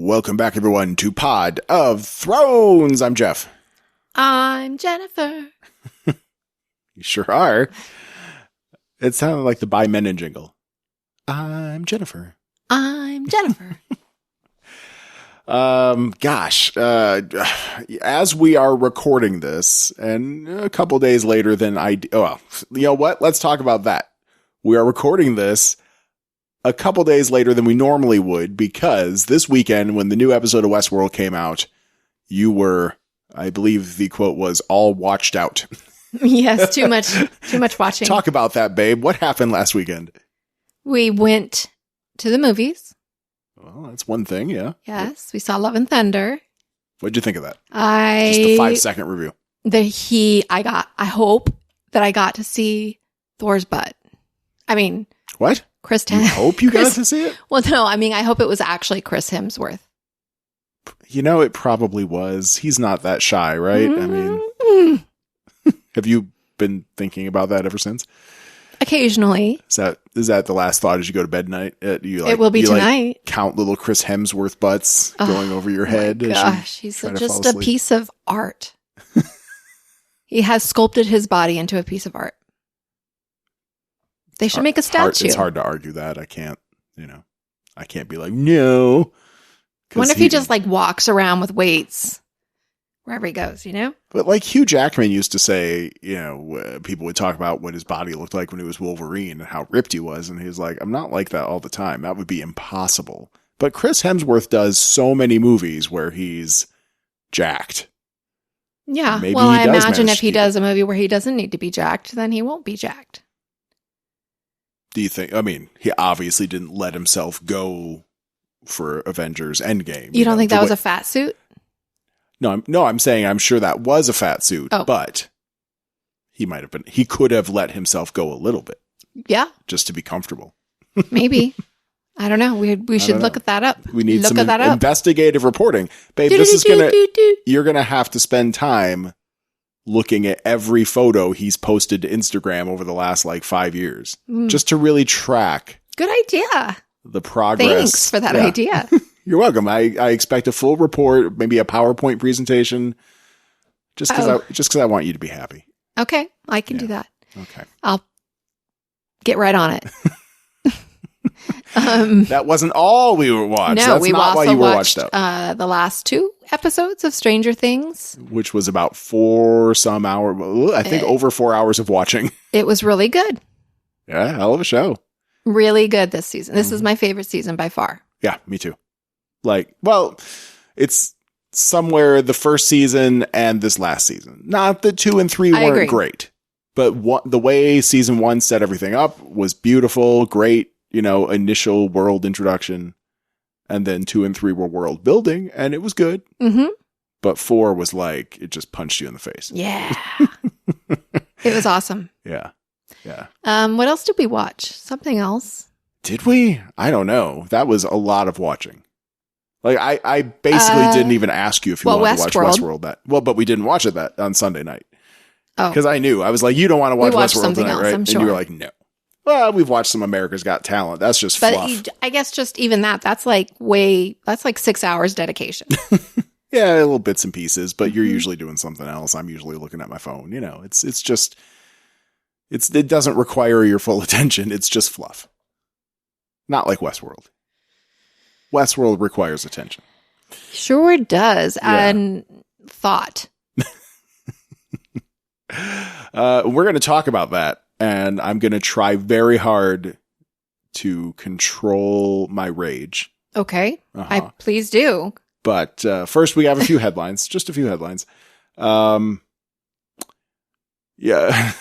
welcome back everyone to Pod of Thrones. I'm Jeff. I'm Jennifer. You sure are. It sounded like the By Menon jingle. I'm Jennifer. I'm Jennifer. As we are recording this, and a couple days later than well, you know what? Let's talk about that. We are recording this a couple days later than we normally would, because this weekend, when the new episode of Westworld came out, you were, I believe the quote was, all watched out. Yes, too much watching. Talk about that, babe. What happened last weekend? We went to the movies. Well, that's one thing, yeah. Yes, we saw Love and Thunder. What'd you think of that? Just a 5-second review. I hope that I got to see Thor's butt. I mean, what? Chris You hope you got to see it? Well, no, I mean, I hope it was actually Chris Hemsworth. You know, it probably was. He's not that shy, right? Mm-hmm. I mean, have you been thinking about that ever since? Occasionally. Is that the last thought as you go to bed tonight? It will be tonight. Count little Chris Hemsworth butts going over your head. Gosh, he's just a piece of art. He has sculpted his body into a piece of art. They should make a statue. It's hard to argue that. I can't be like, no. I wonder if he just walks around with weights wherever he goes, But like Hugh Jackman used to say, people would talk about what his body looked like when he was Wolverine and how ripped he was. And he was like, I'm not like that all the time. That would be impossible. But Chris Hemsworth does so many movies where he's jacked. Yeah. Well, I imagine if he does a movie where he doesn't need to be jacked, then he won't be jacked. Do you think, he obviously didn't let himself go for Avengers Endgame. You don't think that was a fat suit? No, I'm saying I'm sure that was a fat suit, but he could have let himself go a little bit. Yeah. Just to be comfortable. Maybe. I don't know. We should look at that up. We need some investigative reporting. Babe, you're going to have to spend time looking at every photo he's posted to Instagram over the last 5 years, just to really track. Good idea. The progress. Thanks for that idea. You're welcome. I expect a full report, maybe a PowerPoint presentation, just because I want you to be happy. Okay, I can do that. Okay, I'll get right on it. That wasn't all we were watching. No, we also watched the last 2 episodes of Stranger Things, which was about 4 some hour. I think over 4 hours of watching. It was really good. Yeah, hell of a show. Really good this season. This is my favorite season by far. Yeah, me too. It's somewhere the first season and this last season. Not that 2 and 3 weren't great, but the way season 1 set everything up was beautiful, great, initial world introduction. And then 2 and 3 were world building, and it was good. Mm-hmm. But 4 was it just punched you in the face. Yeah. It was awesome. Yeah. Yeah. What else did we watch? Something else. Did we? I don't know. That was a lot of watching. I basically didn't even ask you if you wanted to watch Westworld but we didn't watch it on Sunday night. Oh. Because I knew. I was like, you don't want to watch Westworld tonight, right? And you were like, no. Well, we've watched some America's Got Talent. That's just fluff. I guess just even that's 6 hours dedication. Yeah, little bits and pieces, but you're usually doing something else. I'm usually looking at my phone. It doesn't require your full attention. It's just fluff. Not like Westworld. Westworld requires attention. Sure does. Yeah. And thought. We're going to talk about that. And I'm going to try very hard to control my rage. Okay. Please do. But first, we have a few headlines. Just a few headlines. Yeah.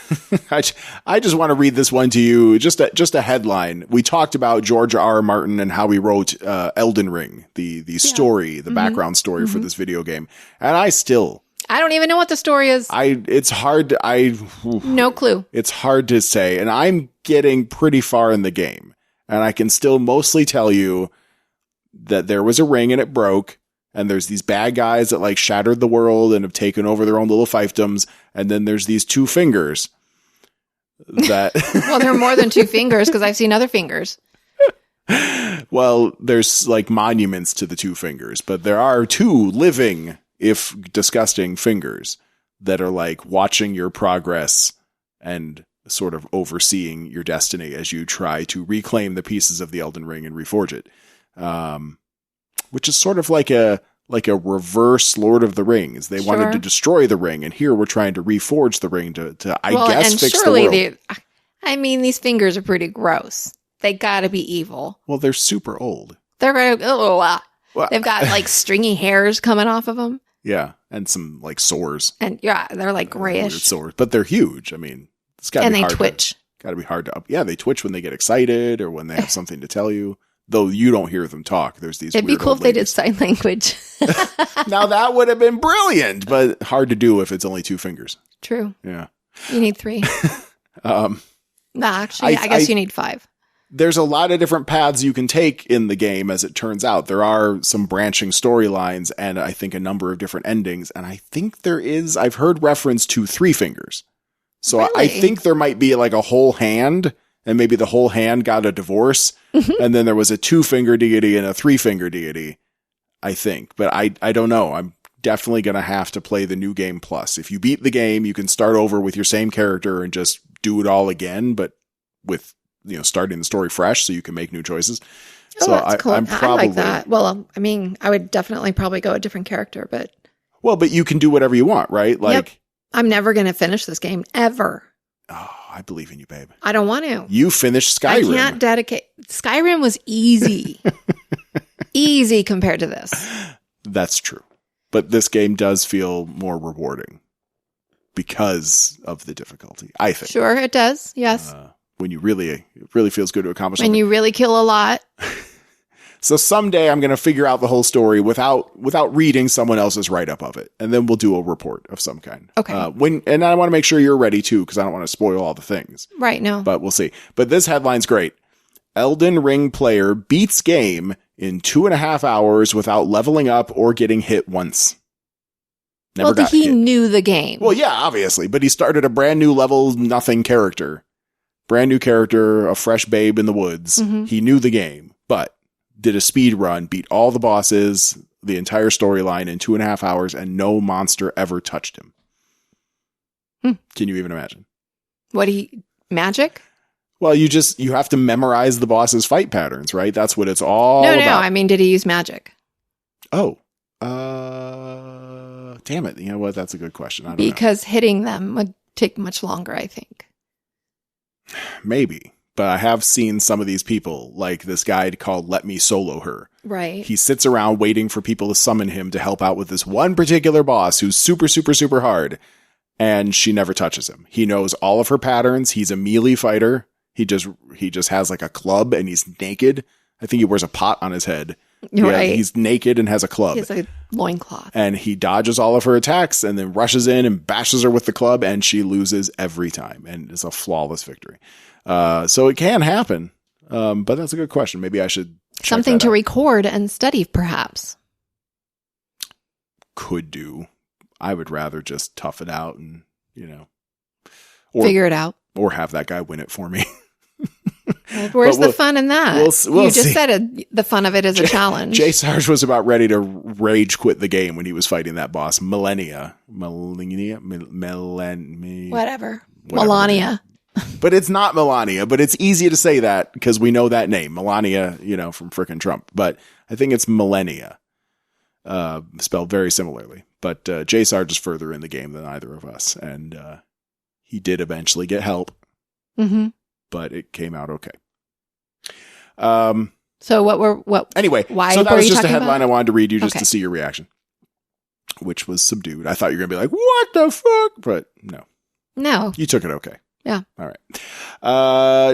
I just want to read this one to you. Just a headline. We talked about George R. Martin and how he wrote Elden Ring, the story, the background story for this video game. And I don't even know what the story is. It's hard. No clue. It's hard to say. And I'm getting pretty far in the game. And I can still mostly tell you that there was a ring and it broke. And there's these bad guys that shattered the world and have taken over their own little fiefdoms. And then there's these 2 fingers that. Well, there are more than 2 fingers because I've seen other fingers. Well, there's like monuments to the two fingers, but there are two living, if disgusting, fingers that are like watching your progress and sort of overseeing your destiny as you try to reclaim the pieces of the Elden Ring and reforge it. Which is sort of like a reverse Lord of the Rings. They wanted to destroy the ring, and here we're trying to reforge the ring to I guess, fix the world. I mean, these fingers are pretty gross. They gotta be evil. Well, they're super old. They've got like stringy hairs coming off of them. Yeah, and some like sores. And yeah, they're like grayish. Sores, but they're huge. I mean, it's gotta be hard. And they twitch. Gotta be hard to up. Yeah, they twitch when they get excited or when they have something to tell you. Though you don't hear them talk. There's these. It'd be cool if they did sign language. Now that would have been brilliant, but hard to do if it's only two fingers. True. Yeah. You need 3. Actually, I guess you need 5. There's a lot of different paths you can take in the game, as it turns out. There are some branching storylines and I think a number of different endings. And I think I've heard reference to 3 fingers. So really? I think there might be like a whole hand, and maybe the whole hand got a divorce. And then there was a 2-finger deity and a 3-finger deity, I think. But I don't know. I'm definitely going to have to play the New Game Plus. If you beat the game, you can start over with your same character and just do it all again, but with, starting the story fresh so you can make new choices. Oh, so that's cool. I like that. Well, I mean, I would definitely probably go a different character, but. Well, but you can do whatever you want, right? Like, yep. I'm never going to finish this game ever. Oh, I believe in you, babe. I don't want to. You finished Skyrim. I can't dedicate. Skyrim was easy. Easy compared to this. That's true. But this game does feel more rewarding because of the difficulty, I think. Sure, it does. Yes. When it really feels good to accomplish something. When you really kill a lot. So someday I'm going to figure out the whole story without reading someone else's write-up of it. And then we'll do a report of some kind. Okay. And I want to make sure you're ready too, because I don't want to spoil all the things. Right, no. But we'll see. But this headline's great. Elden Ring player beats game in 2.5 hours without leveling up or getting hit once. He knew the game. Well, yeah, obviously. But he started a brand new level, nothing character. Brand new character, a fresh babe in the woods. Mm-hmm. He knew the game, but did a speed run, beat all the bosses, the entire storyline in 2.5 hours, and no monster ever touched him. Can you even imagine? Magic? Well, you have to memorize the boss's fight patterns, right? That's what it's all about. No, I mean, did he use magic? Oh, damn it. You know what? That's a good question. I don't know. Because hitting them would take much longer, I think. Maybe. But I have seen some of these people, like this guy called Let Me Solo Her. Right. He sits around waiting for people to summon him to help out with this one particular boss who's super, super, super hard. And she never touches him. He knows all of her patterns. He's a melee fighter. He just has like a club and he's naked. I think he wears a pot on his head. Right. He's naked and has a club. He has a loincloth. And he dodges all of her attacks and then rushes in and bashes her with the club, and she loses every time. And it's a flawless victory. So it can happen. But that's a good question. Maybe I should check something to record and study, perhaps. Could do. I would rather just tough it out and, or figure it out. Or have that guy win it for me. Where's the fun in that? We'll you just said the fun of it is a challenge. Jay Sarge was about ready to rage quit the game when he was fighting that boss, Melania. Melania? Whatever. Melania. But it's not Melania, but it's easy to say that because we know that name. Melania, from frickin' Trump. But I think it's Millennia. Spelled very similarly. But Jay Sarge is further in the game than either of us. And he did eventually get help. Mm-hmm. But it came out okay. So anyway, why so that was just a headline about? I wanted to read you just to see your reaction, which was subdued. I thought you were going to be like, what the fuck? But no, you took it okay. Yeah. All right.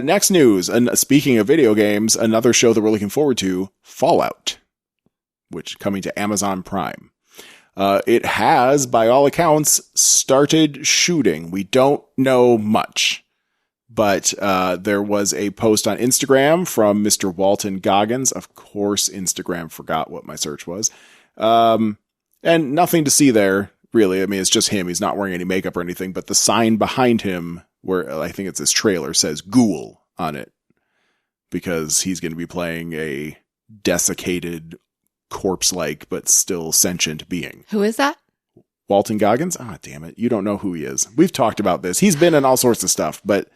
Next news. And speaking of video games, another show that we're looking forward to, Fallout, which coming to Amazon Prime. It has, by all accounts, started shooting. We don't know much. But there was a post on Instagram from Mr. Walton Goggins. Of course, Instagram forgot what my search was. And nothing to see there, really. I mean, it's just him. He's not wearing any makeup or anything. But the sign behind him, where I think it's his trailer, says Ghoul on it. because he's going to be playing a desiccated, corpse-like, but still sentient being. Who is that? Walton Goggins? Ah, damn it. You don't know who he is. We've talked about this. He's been in all sorts of stuff, but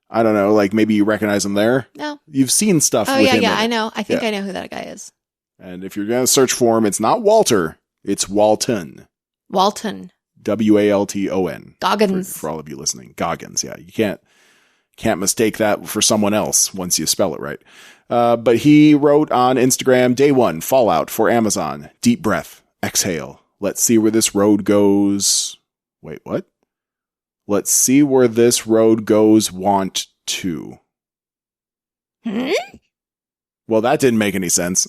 I don't know, like maybe you recognize him there? No. You've seen stuff with him. I know. I think I know who that guy is. And if you're going to search for him, it's not Walter, it's Walton. Walton. Walton. Goggins. For all of you listening. Goggins, yeah. You can't mistake that for someone else once you spell it right. But he wrote on Instagram, Day 1, Fallout for Amazon. Deep breath. Exhale. Let's see where this road goes. Wait, what? Let's see where this road goes. Want to. Well, that didn't make any sense.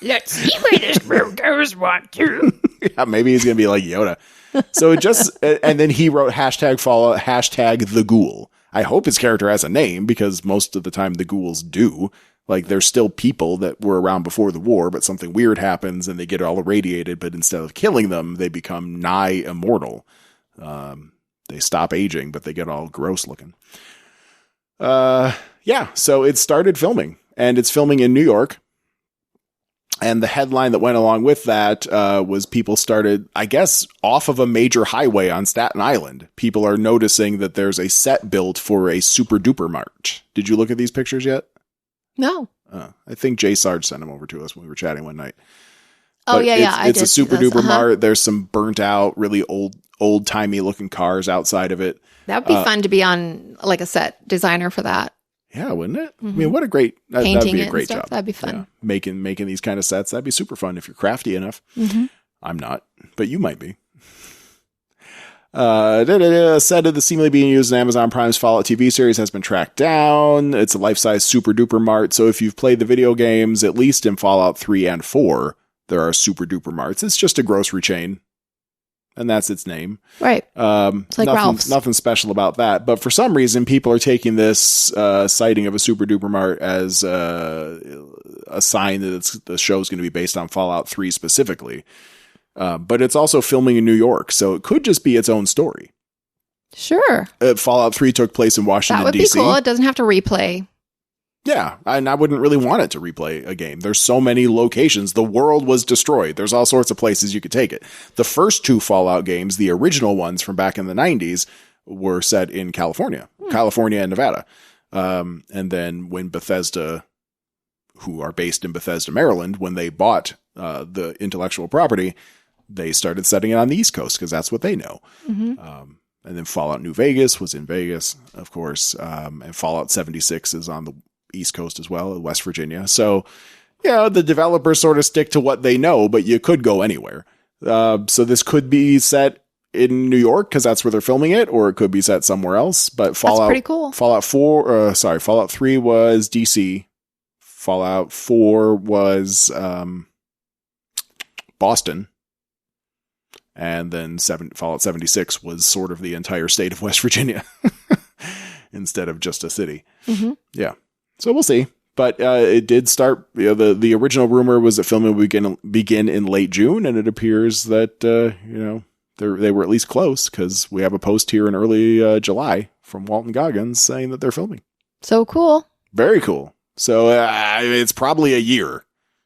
Let's see where this road goes. Want to. Yeah, maybe he's going to be like Yoda. So it just, and then he wrote hashtag Fallout, hashtag the ghoul. I hope his character has a name because most of the time the ghouls do. Like, there's still people that were around before the war, but something weird happens and they get all irradiated, but instead of killing them, they become nigh immortal. They stop aging, but they get all gross looking. Yeah, so it started filming, and it's filming in New York. And the headline that went along with that was people started, I guess, off of a major highway on Staten Island. People are noticing that there's a set built for a super duper mart. Did you look at these pictures yet? No. I think Jay Sarge sent them over to us when we were chatting one night. Oh, but yeah. It's a super duper mart. There's some burnt out, really old timey looking cars outside of it. That would be fun to be on like a set designer for that. Yeah, wouldn't it? Mm-hmm. I mean, what a great, that'd be a great job. That'd be fun. Yeah. Making these kind of sets. That'd be super fun if you're crafty enough. Mm-hmm. I'm not, but you might be. Set of the seemingly being used in Amazon Prime's Fallout TV series has been tracked down. It's a life-size super duper mart. So if you've played the video games, at least in Fallout 3 and 4, there are super duper marts. It's just a grocery chain. And that's its name. Right. It's like Ralph's. Nothing special about that. But for some reason, people are taking this sighting of a super duper mart as a sign that the show's going to be based on Fallout 3 specifically. But it's also filming in New York, so it could just be its own story. Sure. Fallout 3 took place in Washington, D.C. That would be cool. It doesn't have to replay. Yeah, and I wouldn't really want it to replay a game. There's so many locations. The world was destroyed. There's all sorts of places you could take it. The first 2 Fallout games, the original ones from back in the 90s, were set in California and Nevada. And then when Bethesda, who are based in Bethesda, Maryland, when they bought the intellectual property, they started setting it on the East Coast because that's what they know. Mm-hmm. And then Fallout New Vegas was in Vegas, of course. And Fallout 76 is on the East Coast as well, West Virginia. So, yeah, the developers sort of stick to what they know, but you could go anywhere. So this could be set in New York because that's where they're filming it, or it could be set somewhere else. But Fallout, that's pretty cool. Fallout 3 was DC. Fallout 4 was Boston. And then Fallout 76 was sort of the entire state of West Virginia instead of just a city. Mm-hmm. Yeah. So we'll see. But it did start, the original rumor was that filming would begin in late June, and it appears that, they were at least close because we have a post here in early July from Walton Goggins saying that they're filming. So cool. Very cool. So it's probably a year,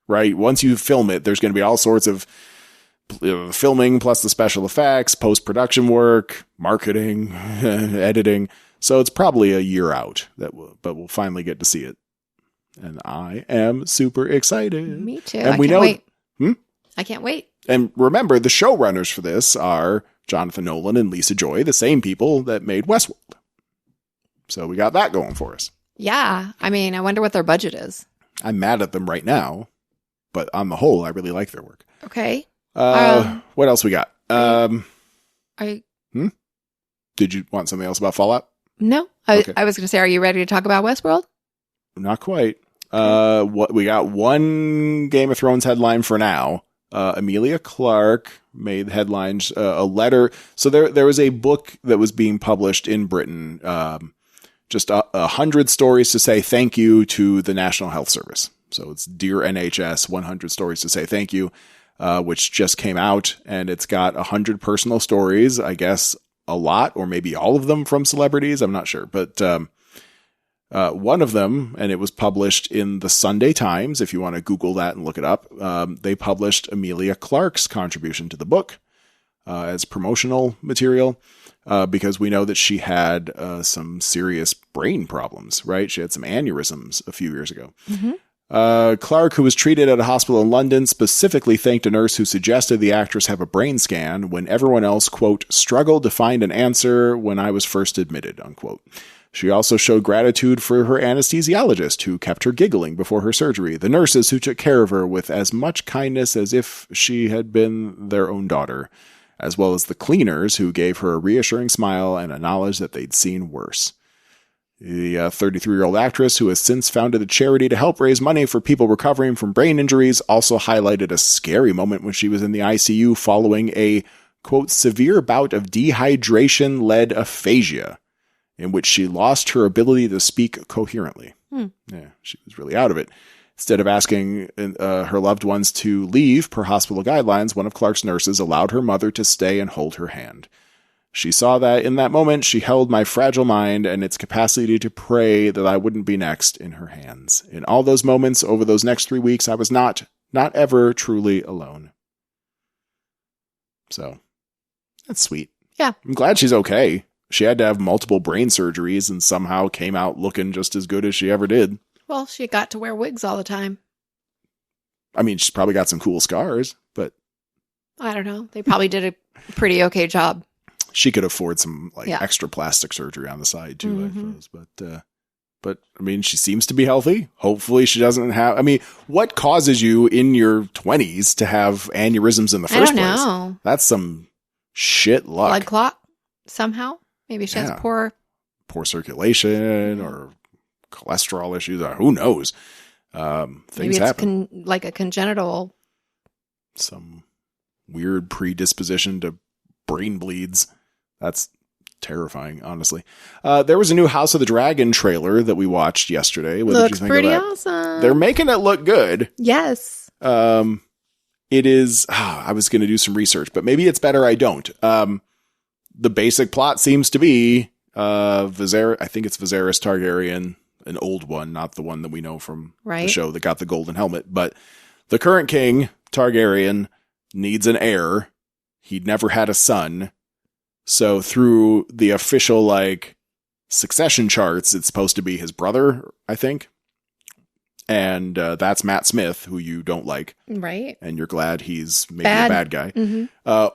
right? Once you film it, there's going to be all sorts of filming plus the special effects, post-production work, marketing, editing. So it's probably a year out but we'll finally get to see it. And I am super excited. Me too. And I can't wait. I can't wait. And remember, the showrunners for this are Jonathan Nolan and Lisa Joy, the same people that made Westworld. So we got that going for us. Yeah. I mean, I wonder what their budget is. I'm mad at them right now, but on the whole, I really like their work. Okay. What else we got? Did you want something else about Fallout? No. Okay. I was going to say, are you ready to talk about Westworld? Not quite. What we got one Game of Thrones headline for now. Emilia Clarke made headlines, a letter. So there was a book that was being published in Britain, just 100 stories to say thank you to the National Health Service. So it's Dear NHS, 100 stories to say thank you, which just came out, and it's got 100 personal stories, I guess a lot, or maybe all of them from celebrities. I'm not sure, but One of them, and it was published in the Sunday Times, if you want to Google that and look it up, they published Emilia Clarke's contribution to the book as promotional material because we know that she had some serious brain problems, right? She had some aneurysms a few years ago. Mm-hmm. Clarke, who was treated at a hospital in London, specifically thanked a nurse who suggested the actress have a brain scan when everyone else, quote, struggled to find an answer when I was first admitted, unquote. She also showed gratitude for her anesthesiologist, who kept her giggling before her surgery, the nurses who took care of her with as much kindness as if she had been their own daughter, as well as the cleaners who gave her a reassuring smile and a knowledge that they'd seen worse. The 33-year-old actress, who has since founded a charity to help raise money for people recovering from brain injuries, also highlighted a scary moment when she was in the ICU following a, quote, severe bout of dehydration-led aphasia, in which she lost her ability to speak coherently. Yeah, she was really out of it. Instead of asking her loved ones to leave per hospital guidelines, one of Clarke's nurses allowed her mother to stay and hold her hand. She saw that in that moment, she held my fragile mind and its capacity to pray that I wouldn't be next in her hands. In all those moments over those next 3 weeks, I was not ever truly alone. So, that's sweet. Yeah. I'm glad she's okay. She had to have multiple brain surgeries and somehow came out looking just as good as she ever did. Well, she got to wear wigs all the time. I mean, she's probably got some cool scars, but I don't know. They probably did a pretty okay job. She could afford some extra plastic surgery on the side too, I suppose. But I mean, she seems to be healthy. Hopefully she doesn't have, I mean, what causes you in your 20s to have aneurysms in the first place? I don't know. That's some shit luck. Blood clot somehow? Maybe she has poor circulation or cholesterol issues. Or who knows? Things happen. Like a congenital. Some weird predisposition to brain bleeds. That's terrifying, honestly. There was a new House of the Dragon trailer that we watched yesterday. What Looks did you think pretty of that? awesome. They're making it look good. Yes. It is. I was going to do some research, but maybe it's better I don't. The basic plot seems to be Viserys. I think it's Viserys Targaryen, an old one, not the one that we know from the show that got the golden helmet. But the current king, Targaryen, needs an heir. He'd never had a son. So through the official, succession charts, it's supposed to be his brother, I think. And that's Matt Smith, who you don't like. Right. And you're glad he's maybe a bad guy. Mm-hmm.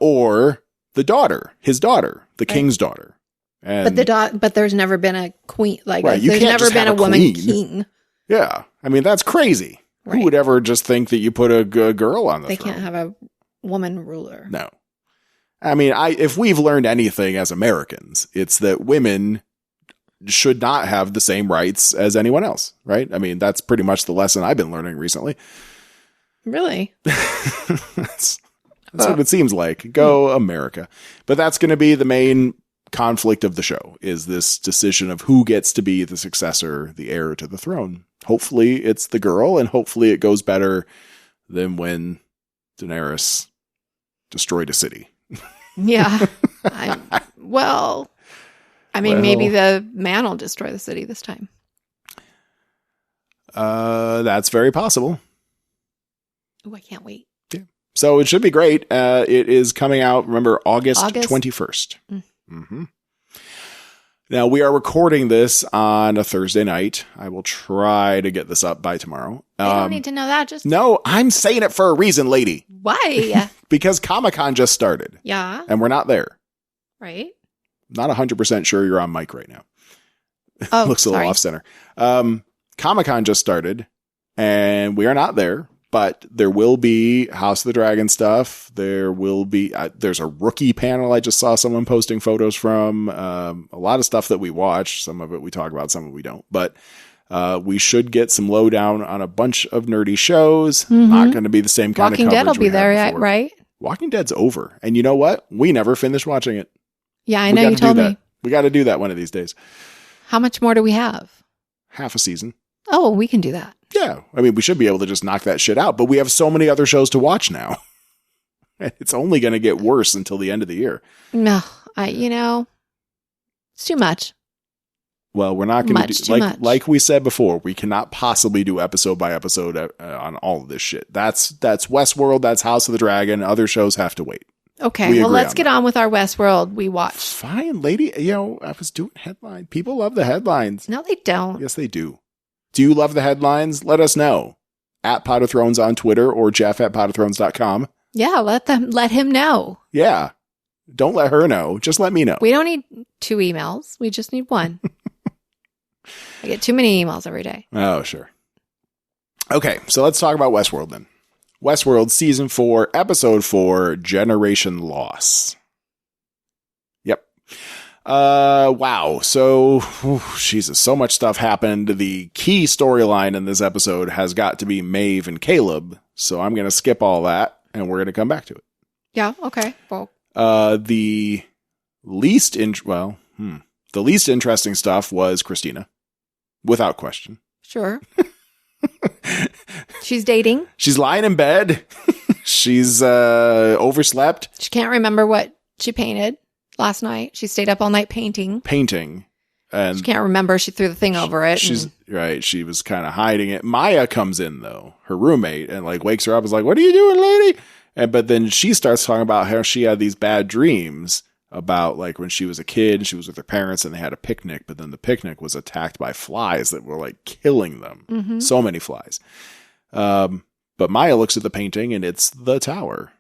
Or the daughter, his daughter, the king's daughter. And, but there's never been a queen. There's never been a woman king. Yeah. I mean, that's crazy. Right. Who would ever just think that you put a girl on the throne? They can't have a woman ruler. No. I mean, if we've learned anything as Americans, it's that women should not have the same rights as anyone else, right? I mean, that's pretty much the lesson I've been learning recently. Really? That's what it seems like. Go America. But that's going to be the main conflict of the show, is this decision of who gets to be the successor, the heir to the throne. Hopefully it's the girl, and hopefully it goes better than Daenerys destroyed a city. Yeah. Maybe the man will destroy the city this time. That's very possible. Oh, I can't wait. Yeah. So it should be great. It is coming out, remember, August 21st. Mm-hmm. Now, we are recording this on a Thursday night. I will try to get this up by tomorrow. I don't need to know that. No, I'm saying it for a reason, lady. Why? Because Comic-Con just started. Yeah. And we're not there. Right. Not 100% sure you're on mic right now. Oh, Looks a little off-center. Comic-Con just started, and we are not there. But there will be House of the Dragon stuff. There will be, there's a rookie panel I just saw someone posting photos from. A lot of stuff that we watch. Some of it we talk about, some of it we don't. But we should get some lowdown on a bunch of nerdy shows. Mm-hmm. Not going to be the same kind Walking of coverage. Dead will be there, right? Walking Dead's over. And you know what? We never finished watching it. Yeah, I know, you told me. We got to do that one of these days. How much more do we have? Half a season. Oh, we can do that. Yeah. I mean, we should be able to just knock that shit out, but we have so many other shows to watch now. It's only going to get worse until the end of the year. No, it's too much. Well, we're not going to do like we said before. We cannot possibly do episode by episode on all of this shit. That's Westworld. That's House of the Dragon. Other shows have to wait. Okay, well, let's get on with our Westworld we watched. Fine, lady. I was doing headlines. People love the headlines. No, they don't. Yes, they do. Do you love the headlines? Let us know. At Pot of Thrones on Twitter or Jeff@potofthrones.com. Yeah, let him know. Yeah. Don't let her know. Just let me know. We don't need 2 emails. We just need 1. I get too many emails every day. Oh, sure. Okay, so let's talk about Westworld then. Westworld Season 4, Episode 4, Generation Loss. Yep. Wow. So, Jesus, so much stuff happened. The key storyline in this episode has got to be Maeve and Caleb. So I'm going to skip all that, and we're going to come back to it. Yeah, okay. Well, the least interesting stuff was Christina, without question. Sure. She's dating. She's lying in bed. She's overslept. She can't remember what she painted last night. She stayed up all night painting. And she can't remember. She threw the thing over it. She's right. She was kind of hiding it. Maya comes in though, her roommate, and like wakes her up. Is like, "What are you doing, lady?" But then she starts talking about how she had these bad dreams about like when she was a kid, she was with her parents and they had a picnic, but then the picnic was attacked by flies that were like killing them. Mm-hmm. So many flies. But Maya looks at the painting and it's the tower.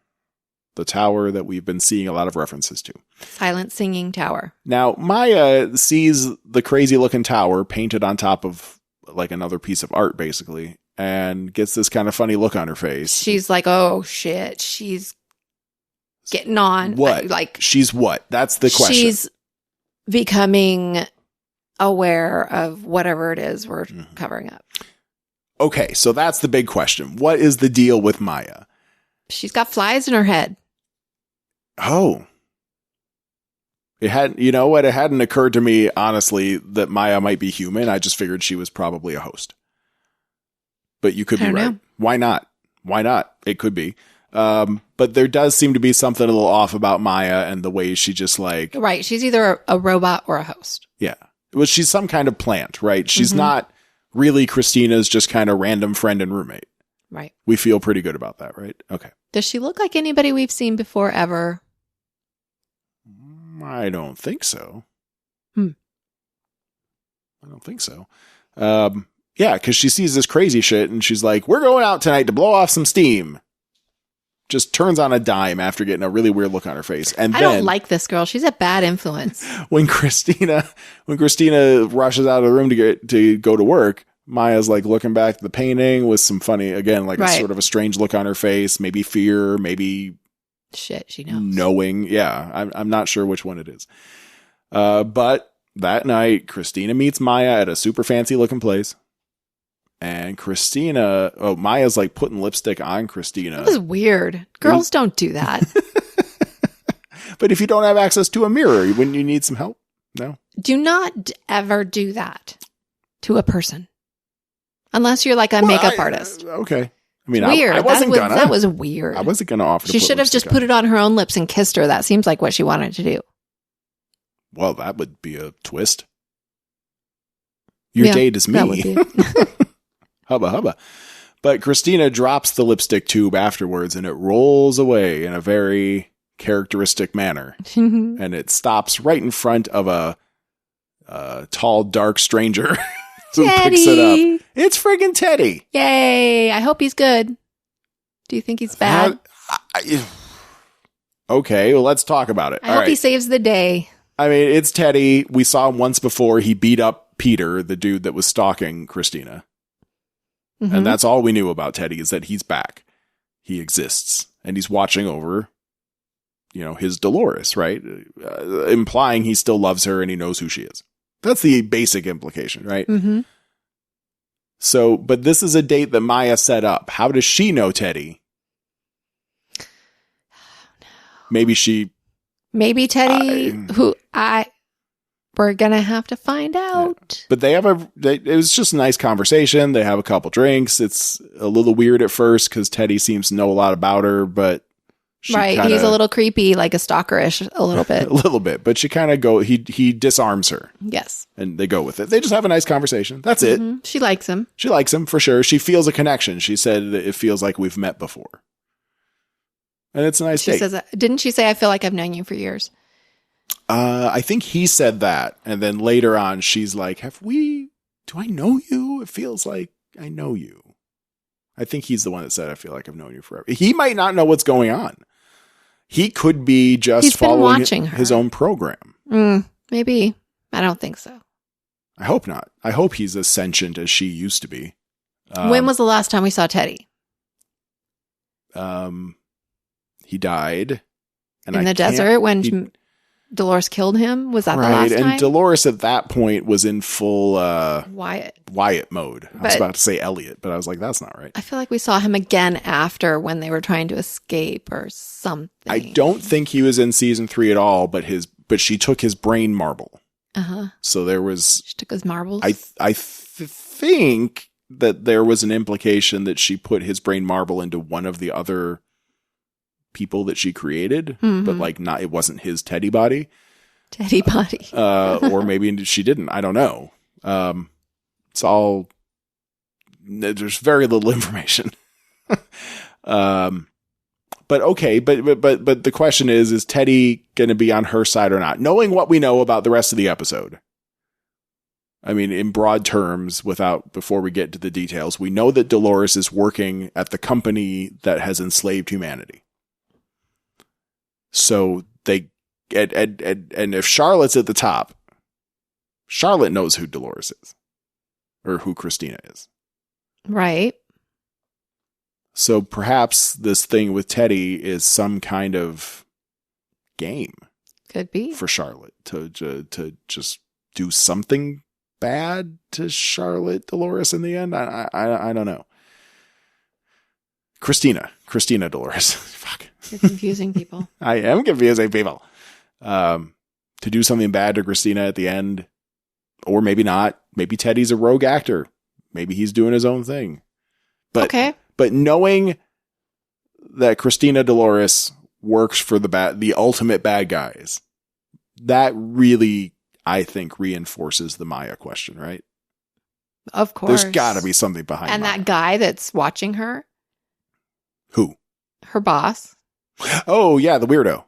The tower that we've been seeing a lot of references to. Silent singing tower. Now, Maya sees the crazy looking tower painted on top of like another piece of art, basically, and gets this kind of funny look on her face. She's like, oh shit. She's getting on. What? She's what? That's the question. She's becoming aware of whatever it is we're covering up. Okay, so that's the big question. What is the deal with Maya? She's got flies in her head. Oh. It hadn't occurred to me, honestly, that Maya might be human. I just figured she was probably a host. But you could be right. Why not? It could be. But there does seem to be something a little off about Maya and the way she just like... Right. She's either a robot or a host. Yeah. Well, she's some kind of plant, right? She's not really Christina's just kind of random friend and roommate. Right. We feel pretty good about that, right? Okay. Does she look like anybody we've seen before ever? I don't think so. I don't think so. Yeah, because she sees this crazy shit and she's like, we're going out tonight to blow off some steam. Just turns on a dime after getting a really weird look on her face. And I don't like this girl. She's a bad influence. When Christina rushes out of the room to go to work, Maya's like looking back at the painting with some funny, again, like a sort of a strange look on her face, maybe fear, maybe shit, she knows. Knowing. Yeah, I'm not sure which one it is. But that night, Christina meets Maya at a super fancy looking place. And Maya's like putting lipstick on Christina. That was weird. Girls don't do that. But if you don't have access to a mirror, wouldn't you need some help? No. Do not ever do that to a person. Unless you're like a makeup artist. Okay. I mean, weird. I wasn't gonna. That was weird. I wasn't going to offer to She should have just put it on her own lips and kissed her. That seems like what she wanted to do. Well, that would be a twist. Your date is me. That would be. Hubba hubba. But Christina drops the lipstick tube afterwards and it rolls away in a very characteristic manner. And it stops right in front of a tall, dark stranger who picks it up. It's friggin' Teddy. Yay. I hope he's good. Do you think he's bad? Okay, well, let's talk about it. I hope he saves the day. I mean, it's Teddy. We saw him once before. He beat up Peter, the dude that was stalking Christina. And that's all we knew about Teddy, is that he's back. He exists. And he's watching over, his Dolores, right? Implying he still loves her and he knows who she is. That's the basic implication, right? Mm-hmm. So, but this is a date that Maya set up. How does she know Teddy? Oh, no. Maybe Teddy, we're going to have to find out. Yeah. But it was just a nice conversation. They have a couple drinks. It's a little weird at first because Teddy seems to know a lot about her, but Right. He's a little creepy, like a stalkerish a little bit. A little bit. But she kind of he disarms her. Yes. And they go with it. They just have a nice conversation. That's it. She likes him. She likes him for sure. She feels a connection. She said that it feels like we've met before. And it's a nice date. Didn't she say, I feel like I've known you for years? I think he said that. And then later on, she's like, do I know you? It feels like I know you. I think he's the one that said, I feel like I've known you forever. He might not know what's going on. He could be just following his own program. Maybe. I don't think so. I hope not. I hope he's as sentient as she used to be. When was the last time we saw Teddy? He died. In the desert when Dolores killed him? Was that the last time? And Dolores at that point was in full Wyatt mode. I was about to say Elliot, but I was like, that's not right. I feel like we saw him again after when they were trying to escape or something. I don't think he was in season 3 at all, but she took his brain marble. So there was... She took his marbles? I think that there was an implication that she put his brain marble into one of the other people that she created, but like it wasn't his Teddy body. Or maybe she didn't. I don't know. There's very little information. But okay, but the question is Teddy going to be on her side or not? Knowing what we know about the rest of the episode. I mean, in broad terms, before we get to the details, we know that Dolores is working at the company that has enslaved humanity. So and if Charlotte's at the top, Charlotte knows who Dolores is, or who Christina is. Right. So perhaps this thing with Teddy is some kind of game. Could be. For Charlotte to just do something bad to Charlotte Dolores in the end. I don't know. Christina Dolores. Fuck. You're confusing people. I am confusing people. To do something bad to Christina at the end, or maybe not. Maybe Teddy's a rogue actor. Maybe he's doing his own thing. But knowing that Christina Dolores works for the ultimate bad guys, that really, I think, reinforces the Maya question, right? Of course. There's got to be something behind it. And Maya. That guy that's watching her? Who? Her boss. Oh, yeah, the weirdo.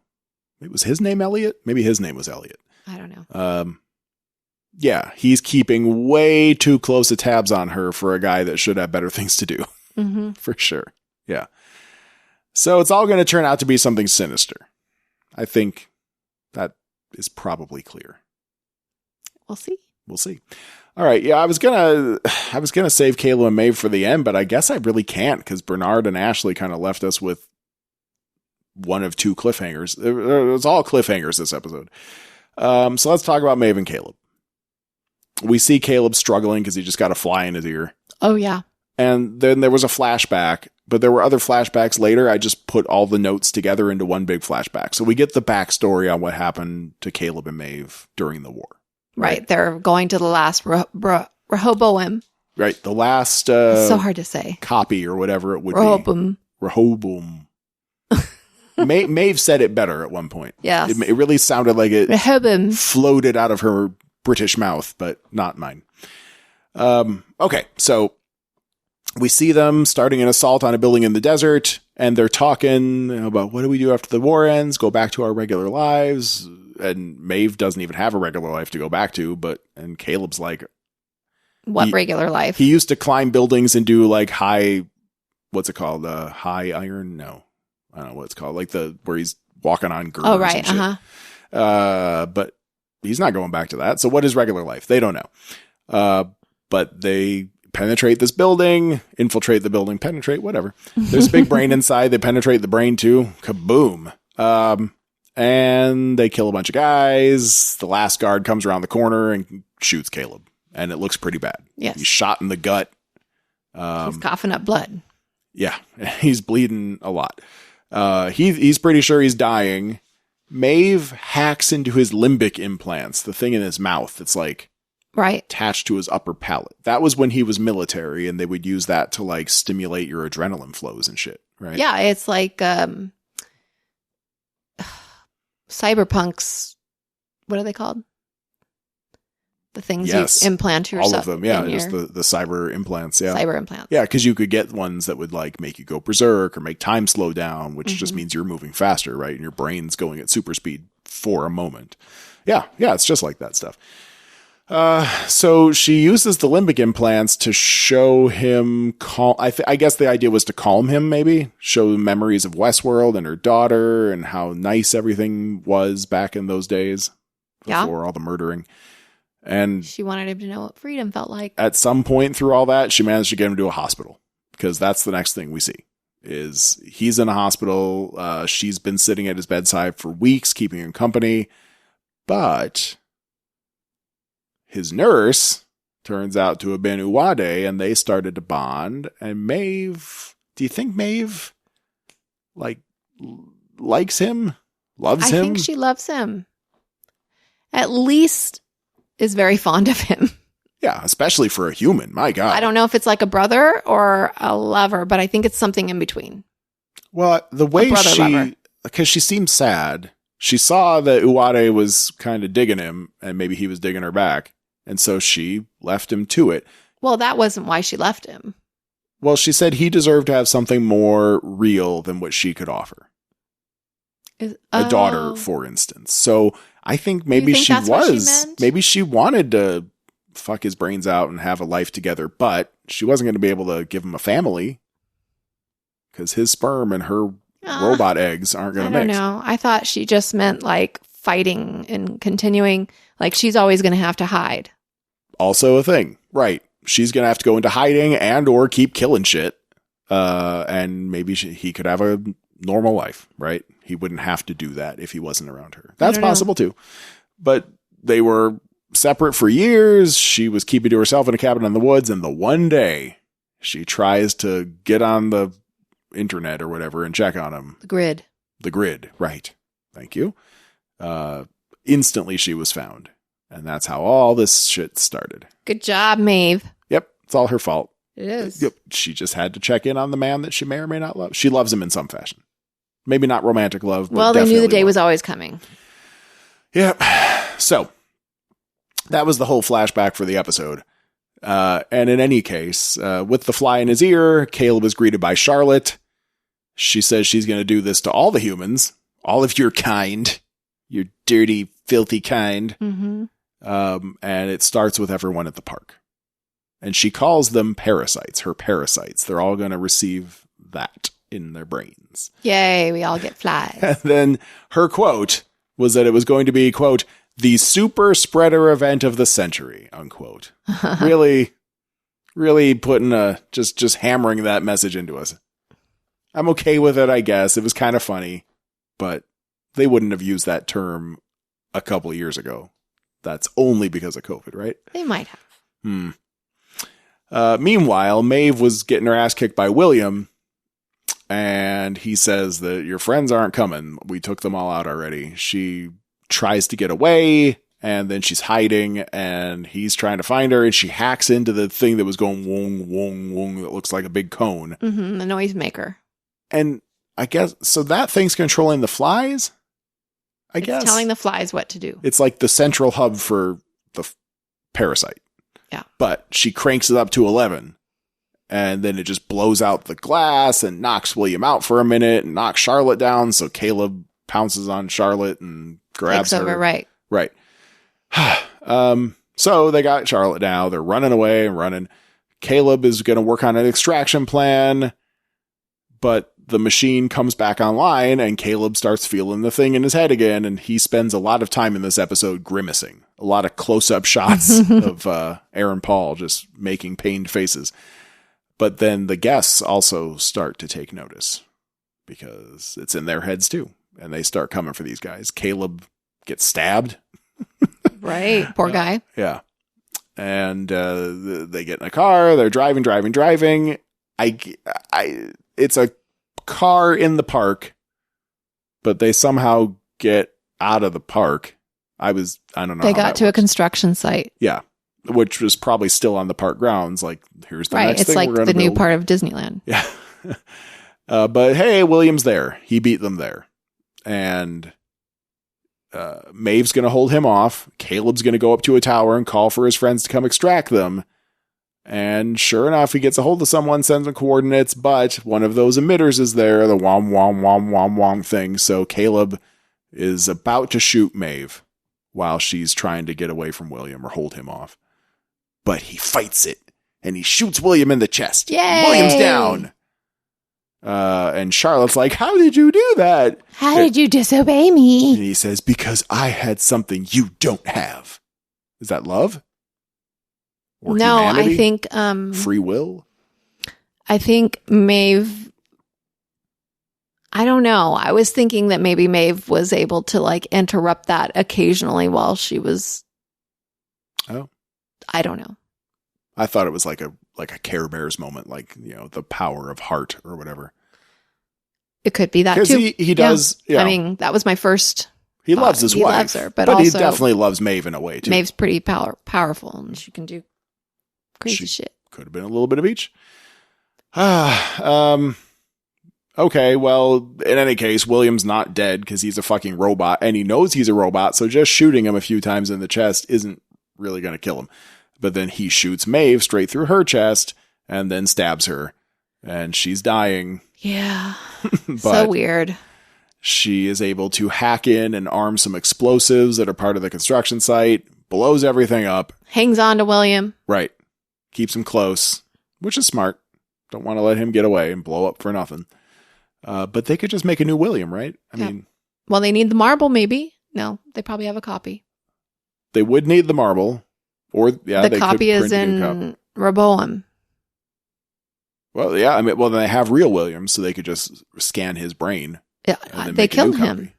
Was his name Elliot? Maybe his name was Elliot. I don't know. Yeah, he's keeping way too close a tabs on her for a guy that should have better things to do. For sure. Yeah. So it's all going to turn out to be something sinister. I think that is probably clear. We'll see. All right. Yeah, I was gonna save Caleb and Maeve for the end, but I guess I really can't because Bernard and Ashley kind of left us with one of two cliffhangers. It was all cliffhangers this episode. So let's talk about Maeve and Caleb. We see Caleb struggling because he just got a fly in his ear. Oh, yeah. And then there was a flashback, but there were other flashbacks later. I just put all the notes together into one big flashback. So we get the backstory on what happened to Caleb and Maeve during the war. Right. They're going to the last Rehoboam. Right. The last... it's so hard to say. Copy or whatever it would be. Rehoboam. Maeve said it better at one point. Yeah. It really sounded like it Rehoboam floated out of her British mouth, but not mine. Okay. So we see them starting an assault on a building in the desert, and they're talking about what do we do after the war ends, go back to our regular lives. And Maeve doesn't even have a regular life to go back to, and Caleb's like, what regular life? He used to climb buildings and do like what's it called? High iron? No, I don't know what it's called. Like where he's walking on girders. Oh, right. But he's not going back to that. So what is regular life? They don't know. But they penetrate this building, infiltrate the building, penetrate, whatever. There's a big brain inside. They penetrate the brain too. Kaboom. And they kill a bunch of guys. The last guard comes around the corner and shoots Caleb. And it looks pretty bad. Yes. He's shot in the gut. He's coughing up blood. Yeah. He's bleeding a lot. He's pretty sure he's dying. Maeve hacks into his limbic implants, the thing in his mouth that's like attached to his upper palate. That was when he was military, and they would use that to like stimulate your adrenaline flows and shit, right? Yeah, it's like cyberpunks, what are they called? The things Yes. you implant yourself. All of them, yeah. Just the cyber implants, yeah. Cyber implants. Yeah, because you could get ones that would like make you go berserk or make time slow down, which just means you're moving faster, right? And your brain's going at super speed for a moment. Yeah, it's just like that stuff. So she uses the limbic implants to show him I guess the idea was to calm him, maybe show him memories of Westworld and her daughter and how nice everything was back in those days before all the murdering. And she wanted him to know what freedom felt like. At some point through all that, she managed to get him to a hospital, because that's the next thing we see is he's in a hospital. She's been sitting at his bedside for weeks, keeping him company, but his nurse turns out to have been Uwade, and they started to bond. And Maeve, do you think Maeve likes him, loves him? I think she loves him. At least is very fond of him. Yeah, especially for a human. My God. I don't know if it's like a brother or a lover, but I think it's something in between. Well, the way because she seemed sad. She saw that Uwade was kind of digging him, and maybe he was digging her back. And so she left him to it. Well, that wasn't why she left him. Well, she said he deserved to have something more real than what she could offer. A daughter, for instance. So I think maybe she wanted to fuck his brains out and have a life together, but she wasn't going to be able to give him a family because his sperm and her robot eggs aren't going to mix. I don't know. I thought she just meant like fighting and continuing. Like she's always going to have to hide. Also a thing. Right. She's going to have to go into hiding and or keep killing shit. And maybe he could have a normal life, right? He wouldn't have to do that if he wasn't around her. That's possible too. But they were separate for years. She was keeping to herself in a cabin in the woods. And the one day she tries to get on the internet or whatever and check on him. The grid. Right. Thank you. Instantly she was found. And that's how all this shit started. Good job, Maeve. Yep. It's all her fault. It is. Yep. She just had to check in on the man that she may or may not love. She loves him in some fashion. Maybe not romantic love. But they knew the day was always coming. Yep. So that was the whole flashback for the episode. And in any case, with the fly in his ear, Caleb is greeted by Charlotte. She says she's going to do this to all the humans, all of your kind, your dirty, filthy kind. Mm-hmm. And it starts with everyone at the park. And she calls them parasites, her parasites. They're all going to receive that in their brains. Yay, we all get flies. And then her quote was that it was going to be, quote, the super spreader event of the century, unquote. Really putting just hammering that message into us. I'm okay with it, I guess. It was kind of funny, but they wouldn't have used that term a couple of years ago. That's only because of COVID, right? They might have. Meanwhile, Maeve was getting her ass kicked by William, and he says that your friends aren't coming. We took them all out already. She tries to get away, and then she's hiding, and he's trying to find her, and she hacks into the thing that was going wong, wong, wong that looks like a big cone. Mm-hmm, the noisemaker. And I guess, so that thing's controlling the flies? It's telling the flies what to do. It's like the central hub for the parasite. Yeah. But she cranks it up to 11. And then it just blows out the glass and knocks William out for a minute and knocks Charlotte down. So Caleb pounces on Charlotte and grabs her. Over, right. Right. So they got Charlotte now. They're running away and running. Caleb is going to work on an extraction plan. But the machine comes back online and Caleb starts feeling the thing in his head again. And he spends a lot of time in this episode grimacing. A lot of close-up shots of Aaron Paul just making pained faces. But then the guests also start to take notice because it's in their heads too. And they start coming for these guys. Caleb gets stabbed. Right. Poor guy. Yeah. And they get in a car. They're driving. It's a car in the park, but they somehow get out of the park. I don't know. They got to a construction site. Yeah. Which was probably still on the park grounds. Like, here's the next it's thing like we're going to the new part of Disneyland. Yeah. But hey, William's there. He beat them there. And Maeve's going to hold him off. Caleb's going to go up to a tower and call for his friends to come extract them. And sure enough, he gets a hold of someone, sends them coordinates, but one of those emitters is there, the wom wom wom wom wom thing. So Caleb is about to shoot Maeve while she's trying to get away from William or hold him off. But he fights it, and he shoots William in the chest. Yay! William's down. And Charlotte's like, how did you do that? How did you disobey me? And he says, because I had something you don't have. Is that love? Or no, humanity? I think free will. I think Maeve. I don't know. I was thinking that maybe Maeve was able to like interrupt that occasionally while she was. Oh, I don't know. I thought it was like a Care Bears moment, like, you know, the power of heart or whatever. It could be that too. He does. Yeah. I mean, that was my first. He loves his wife. Loves her, but he also, definitely loves Maeve in a way too. Maeve's pretty powerful, and she can do crazy shit. Could have been a little bit of each. Okay, well, in any case, William's not dead because he's a fucking robot, and he knows he's a robot, so just shooting him a few times in the chest isn't really going to kill him. But then he shoots Maeve straight through her chest and then stabs her, and she's dying. Yeah. But so weird. she is able to hack in and arm some explosives that are part of the construction site, blows everything up. Hangs on to William. Right. Keeps him close, which is smart. Don't want to let him get away and blow up for nothing. But they could just make a new William, right? I mean, well, they need the marble, maybe. No, they probably have a copy. They would need the marble, or the they copy could is print a new in Rehoboam. Well, yeah, I mean, well, then they have real Williams, so they could just scan his brain. Yeah, and then they make a new killed him. copy.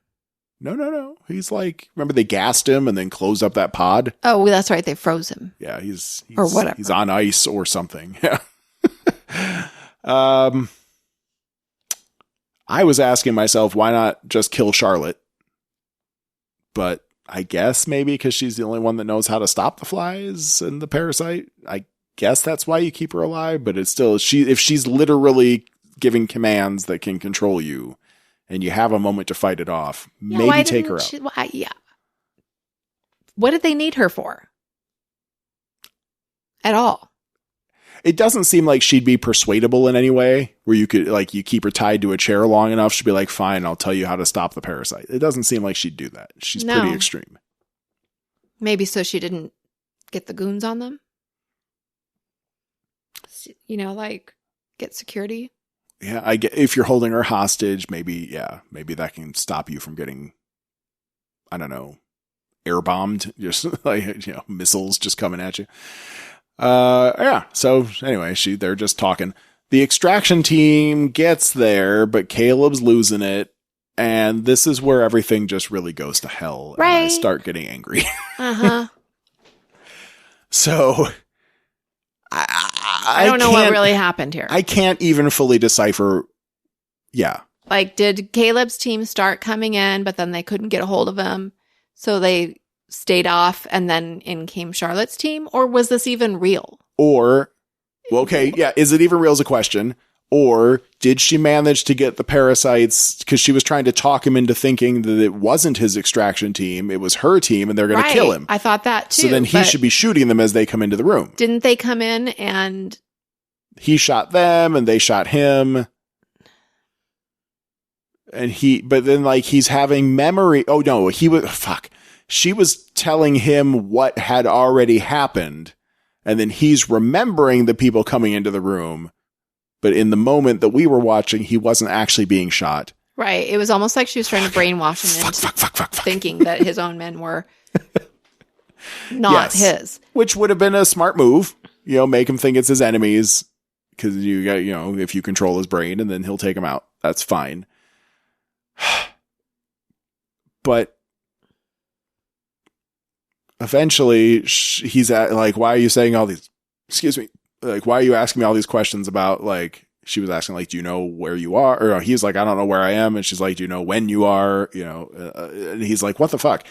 No. He's like, remember they gassed him and then closed up that pod? Oh, well, that's right. They froze him. Yeah, he's or whatever. He's on ice or something. Yeah. I was asking myself, why not just kill Charlotte? But I guess maybe because she's the only one that knows how to stop the flies and the parasite. I guess that's why you keep her alive. But it's still, if she's literally giving commands that can control you, and you have a moment to fight it off, maybe take her out. Yeah. What did they need her for? At all. It doesn't seem like she'd be persuadable in any way where you could, like, you keep her tied to a chair long enough. She'd be like, fine, I'll tell you how to stop the parasite. It doesn't seem like she'd do that. She's pretty extreme. Maybe so she didn't get the goons on them. You know, like, get security. Yeah, I get, if you're holding her hostage, maybe that can stop you from getting, I don't know, air bombed, just like, you know, missiles just coming at you. Yeah. So anyway, they're just talking. The extraction team gets there, but Caleb's losing it, and this is where everything just really goes to hell. Right. And I start getting angry. Uh-huh. So I don't know what really happened here. I can't even fully decipher. Yeah. Like, did Caleb's team start coming in, but then they couldn't get a hold of him, so they stayed off, and then in came Charlotte's team? Or was this even real? Or, well, okay, yeah, is it even real is a question. Or did she manage to get the parasites because she was trying to talk him into thinking that it wasn't his extraction team, it was her team, and they're going to kill him? I thought that too. So then he should be shooting them as they come into the room. Didn't they come in and... He shot them and they shot him. And but then like he's having memory. Oh no, she was telling him what had already happened. And then he's remembering the people coming into the room. But in the moment that we were watching, he wasn't actually being shot. Right. It was almost like she was trying to brainwash him into thinking that his own men were not his. Which would have been a smart move. You know, make him think it's his enemies. Because you got, you know, if you control his brain and then he'll take him out. That's fine. But eventually he's at like, why are you saying all these, excuse me, like, why are you asking me all these questions about, like, she was asking, like, do you know where you are? Or he's like, I don't know where I am. And she's like, do you know when you are? You know, and he's like, what the fuck?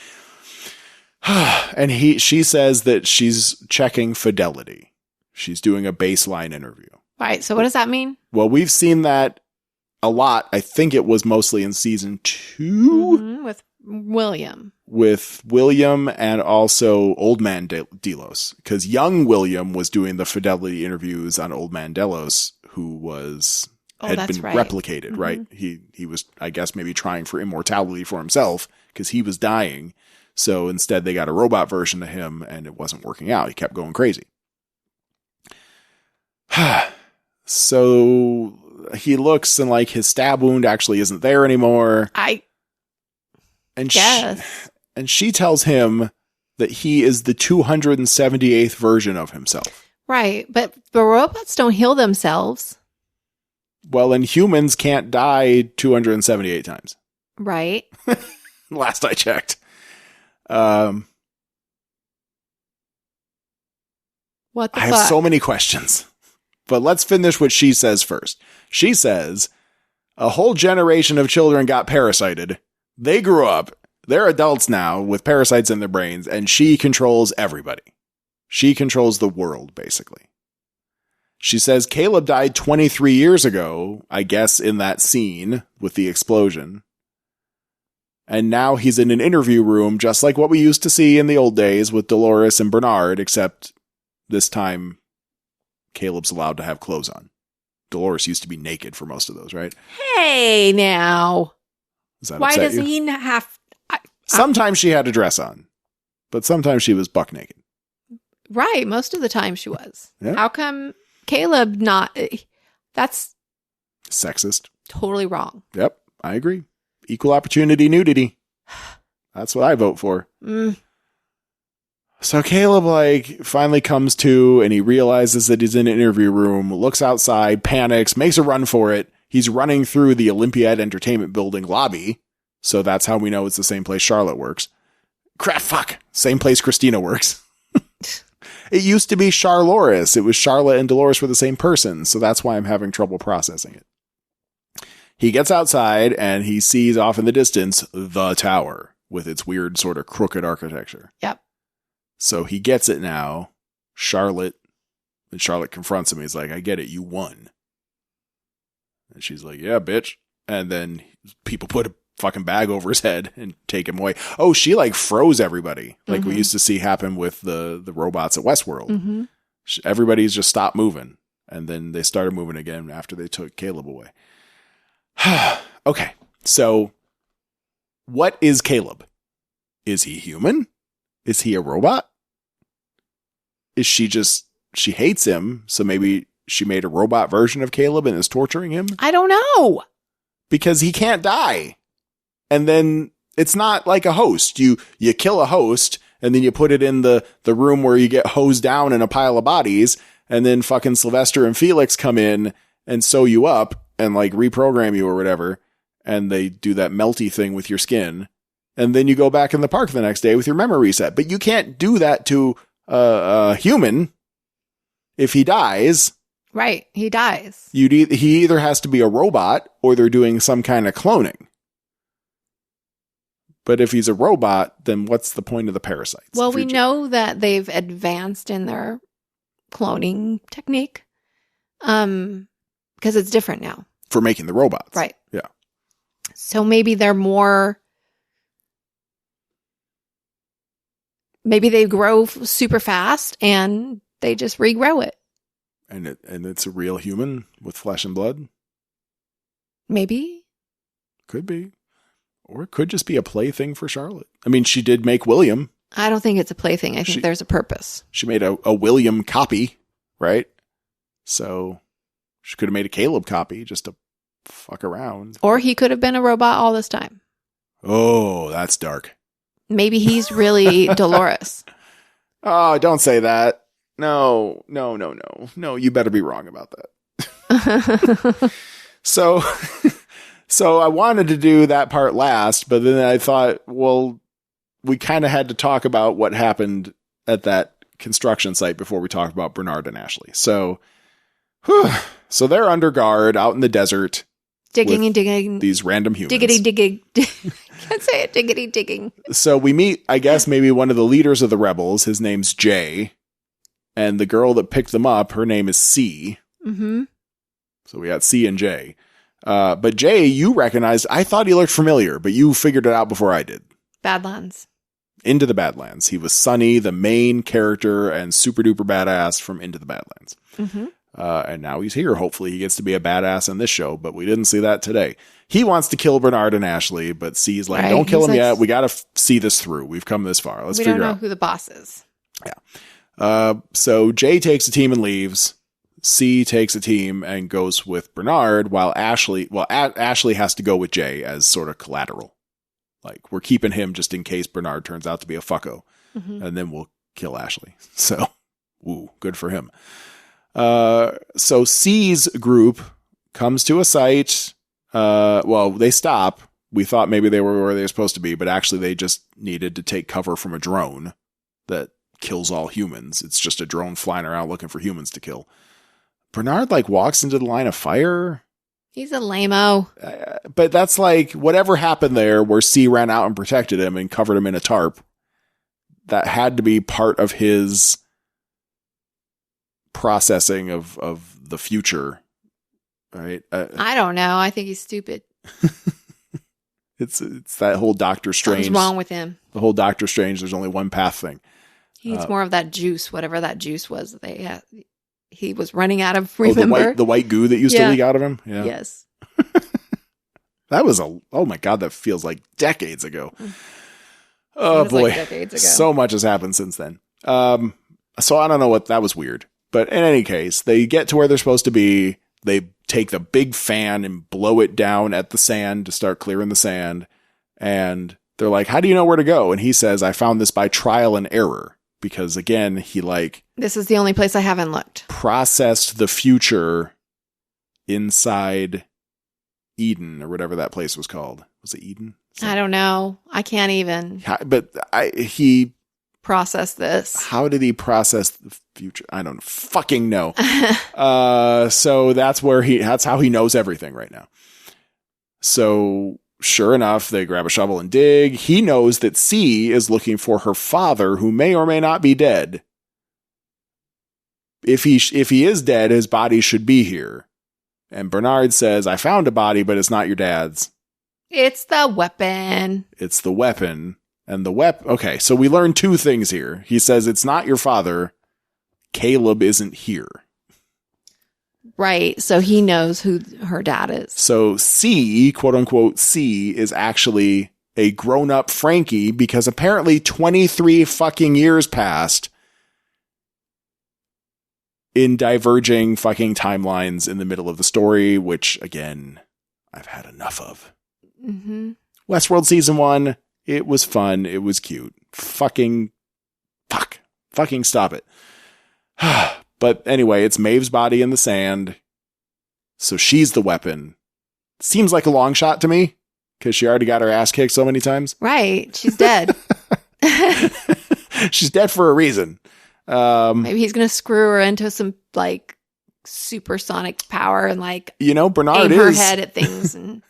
And she says that she's checking fidelity. She's doing a baseline interview. Right. So what does that mean? Well, we've seen that a lot. I think it was mostly in season 2 William. With William and also Old Man Delos. Because young William was doing the fidelity interviews on Old Man Delos, who had been replicated, right? He was, I guess, maybe trying for immortality for himself because he was dying. So instead they got a robot version of him and it wasn't working out. He kept going crazy. So he looks and like his stab wound actually isn't there anymore. And she tells him that he is the 278th version of himself. Right. But the robots don't heal themselves. Well, and humans can't die 278 times. Right. Last I checked. What the I fuck? have so many questions. But let's finish what she says first. She says, a whole generation of children got parasited. They grew up. They're adults now with parasites in their brains, and she controls everybody. She controls the world, basically. She says Caleb died 23 years ago, I guess in that scene with the explosion. And now he's in an interview room, just like what we used to see in the old days with Dolores and Bernard, except this time Caleb's allowed to have clothes on. Dolores used to be naked for most of those, right? Hey, now. Does that Why upset doesn't you? he have... Sometimes she had a dress on, but sometimes she was buck naked. Right. Most of the time she was. Yeah. How come Caleb not... That's... Sexist. Totally wrong. Yep, I agree. Equal opportunity nudity. That's what I vote for. So Caleb finally comes to and he realizes that he's in an interview room, looks outside, panics, makes a run for it. He's running through the Olympiad Entertainment Building lobby. So that's how we know it's the same place Charlotte works. Crap, fuck. Same place Christina works. It used to be Charloris. It was Charlotte and Dolores were the same person. So that's why I'm having trouble processing it. He gets outside and he sees off in the distance the tower with its weird sort of crooked architecture. Yep. So he gets it now. Charlotte confronts him. He's like, I get it. You won. And she's like, yeah, bitch. And then people put a fucking bag over his head and take him away. Oh, she froze everybody. Like we used to see happen with the robots at Westworld. Mm-hmm. Everybody's just stopped moving. And then they started moving again after they took Caleb away. Okay. So what is Caleb? Is he human? Is he a robot? Is she hates him, so maybe she made a robot version of Caleb and is torturing him? I don't know. Because he can't die. And then it's not like a host. You kill a host and then you put it in the room where you get hosed down in a pile of bodies and then fucking Sylvester and Felix come in and sew you up and reprogram you or whatever. And they do that melty thing with your skin. And then you go back in the park the next day with your memory reset. But you can't do that to a human if he dies. Right. He dies. He either has to be a robot or they're doing some kind of cloning. But if he's a robot, then what's the point of the parasites? Well, we know that they've advanced in their cloning technique. Because it's different now. For making the robots. Right. Yeah. So maybe they're more... Maybe they grow super fast and they just regrow it. And it's a real human with flesh and blood? Maybe. Could be. Or it could just be a plaything for Charlotte. I mean, she did make William. I don't think it's a plaything. I think there's a purpose. She made a William copy, right? So she could have made a Caleb copy just to fuck around. Or he could have been a robot all this time. Oh, that's dark. Maybe he's really Dolores. Oh, don't say that. No, you better be wrong about that. So I wanted to do that part last, but then I thought, well, we kind of had to talk about what happened at that construction site before we talked about Bernard and Ashley. So they're under guard out in the desert. Digging and digging. These random humans. Diggity digging. Can't say it. Diggity digging. So we meet, I guess, maybe one of the leaders of the rebels. His name's Jay. And the girl that picked them up, her name is C. Mm-hmm. So we got C and J. But Jay, you recognized, I thought he looked familiar, but you figured it out before I did. Badlands. Into the Badlands. He was Sonny, the main character and super duper badass from Into the Badlands. Mm-hmm. And now he's here. Hopefully he gets to be a badass in this show, but we didn't see that today. He wants to kill Bernard and Ashley, but C's like, don't kill him yet. We got to see this through. We've come this far. Let's figure out. We don't know who the boss is. Yeah. So Jay takes a team and leaves. C takes a team and goes with Bernard, while Ashley has to go with Jay as sort of collateral. Like, we're keeping him just in case Bernard turns out to be a fucko. Mm-hmm. And then we'll kill Ashley. So, good for him. So C's group comes to a site. They stop. We thought maybe they were where they were supposed to be, but actually they just needed to take cover from a drone that kills all humans. It's just a drone flying around looking for humans to kill. Bernard walks into the line of fire. He's a lame-o. But that's whatever happened there where C ran out and protected him and covered him in a tarp. That had to be part of his processing of the future, right? I don't know. I think he's stupid. It's that whole Doctor Strange. What's wrong with him? The whole Doctor Strange. There's only one path thing. He needs more of that juice, whatever that juice was. That they had. He was running out of. Remember the white goo that used to leak out of him. Yeah. Yes. That was oh my God, that feels like decades ago. Oh boy, decades ago. So much has happened since then. So I don't know that was weird, but in any case, they get to where they're supposed to be. They take the big fan and blow it down at the sand to start clearing the sand. And they're like, how do you know where to go? And he says, I found this by trial and error. Because again, he this is the only place I haven't looked. Processed the future inside Eden or whatever that place was called. Was it Eden? I don't know. I can't even. But he processed this. How did he process the future? I don't fucking know. So that's how he knows everything right now. So sure enough, they grab a shovel and dig. He knows that C is looking for her father, who may or may not be dead. If he is dead, his body should be here. And Bernard says, I found a body, but it's not your dad's. It's the weapon. It's the weapon. And the weapon. Okay, so we learned two things here. He says, it's not your father. Caleb isn't here. Right. So he knows who her dad is. So C, quote unquote, C is actually a grown up Frankie because apparently 23 fucking years passed in diverging fucking timelines in the middle of the story, which again, I've had enough of. Mm-hmm. Westworld season 1, it was fun. It was cute. Fucking stop it. But anyway, it's Maeve's body in the sand. So she's the weapon. Seems like a long shot to me because she already got her ass kicked so many times. Right. She's dead. She's dead for a reason. Maybe he's going to screw her into some supersonic power and Bernard aim her head at things. And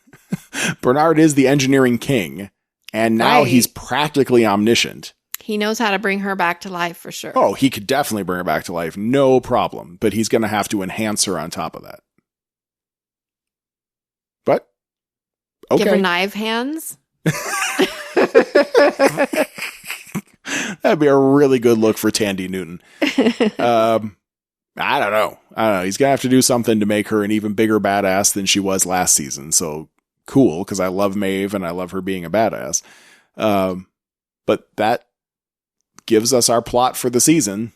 Bernard is the engineering king. And now he's practically omniscient. He knows how to bring her back to life for sure. Oh, he could definitely bring her back to life. No problem. But he's going to have to enhance her on top of that. But, okay. Give her knife hands. That'd be a really good look for Tandy Newton. I don't know. He's going to have to do something to make her an even bigger badass than she was last season. So cool, because I love Maeve and I love her being a badass. But that gives us our plot for the season.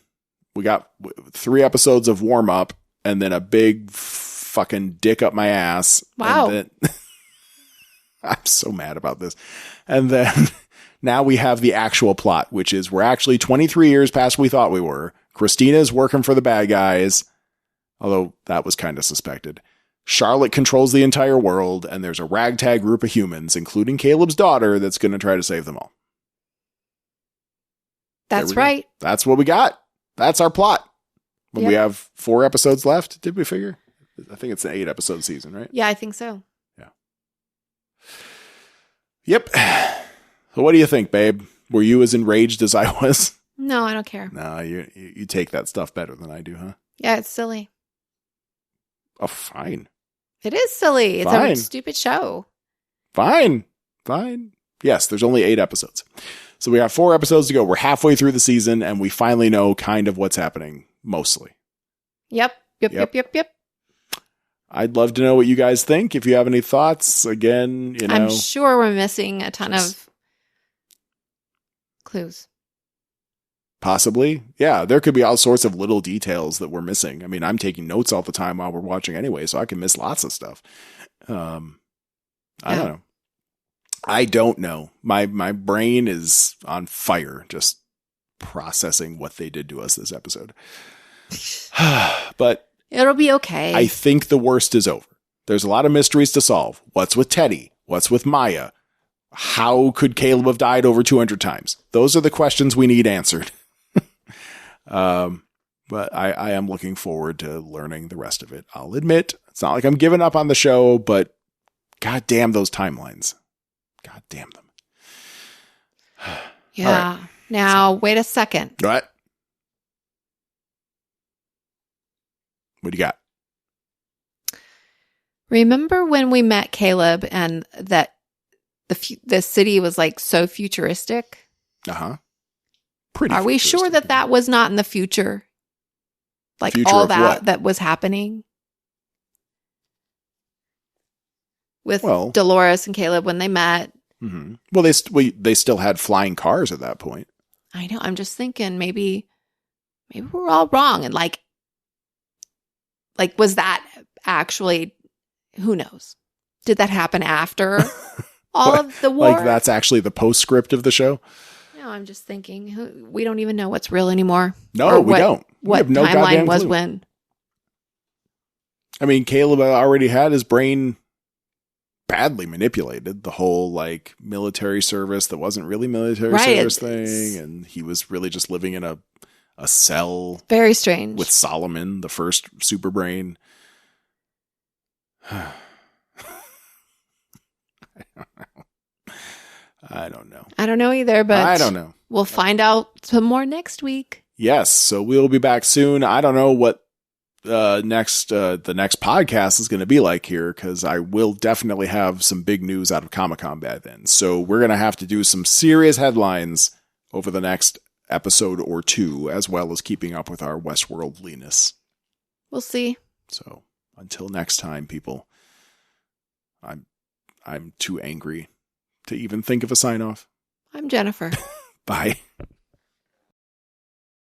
We got 3 episodes of warm up and then a big fucking dick up my ass. Wow. And then, I'm so mad about this. And then now we have the actual plot, which is we're actually 23 years past we thought we were. Christina's working for the bad guys, although that was kind of suspected. Charlotte controls the entire world, and there's a ragtag group of humans, including Caleb's daughter, that's going to try to save them all. That's right. That's what we got. That's our plot. When we have 4 episodes left, did we figure? I think it's an 8-episode season, right? Yeah, I think so. Yeah. Yep. So what do you think, babe? Were you as enraged as I was? No, I don't care. No, you take that stuff better than I do, huh? Yeah, it's silly. Oh, fine. It is silly. Fine. It's a stupid show. Fine. Yes, there's only 8 episodes. So we have 4 episodes to go. We're halfway through the season, and we finally know kind of what's happening, mostly. Yep. I'd love to know what you guys think. If you have any thoughts, again, I'm sure we're missing a ton of clues. Possibly. Yeah, there could be all sorts of little details that we're missing. I mean, I'm taking notes all the time while we're watching anyway, so I can miss lots of stuff. I don't know. I don't know. My brain is on fire just processing what they did to us this episode. But it'll be okay. I think the worst is over. There's a lot of mysteries to solve. What's with Teddy? What's with Maya? How could Caleb have died over 200 times? Those are the questions we need answered. But I am looking forward to learning the rest of it. I'll admit, it's not like I'm giving up on the show, but god damn those timelines. God damn them. Yeah. Right. Now, wait a second. What? What do you got? Remember when we met Caleb and that the city was like so futuristic? Uh-huh. Pretty. Are we sure that was not in the future? Like future all what? that was happening with Dolores and Caleb when they met. Mm-hmm. Well, they still had flying cars at that point. I know. I'm just thinking maybe we're all wrong. And like was that actually, who knows? Did that happen after all of the war? Like that's actually the postscript of the show? No, I'm just thinking we don't even know what's real anymore. No, we don't. We have no timeline was clue. when? I mean, Caleb already had his brain badly manipulated. The whole like military service that wasn't really military service thing, and he was really just living in a cell. Very strange. With Solomon, the first super brain. I don't know. I don't know either, but I don't know. We'll find out some more next week. Yes, so we'll be back soon. I don't know what the next podcast is going to be like here, because I will definitely have some big news out of Comic-Con by then. So we're going to have to do some serious headlines over the next episode or 2, as well as keeping up with our Westworld-liness. We'll see. So until next time, people, I'm too angry to even think of a sign-off. I'm Jennifer. Bye.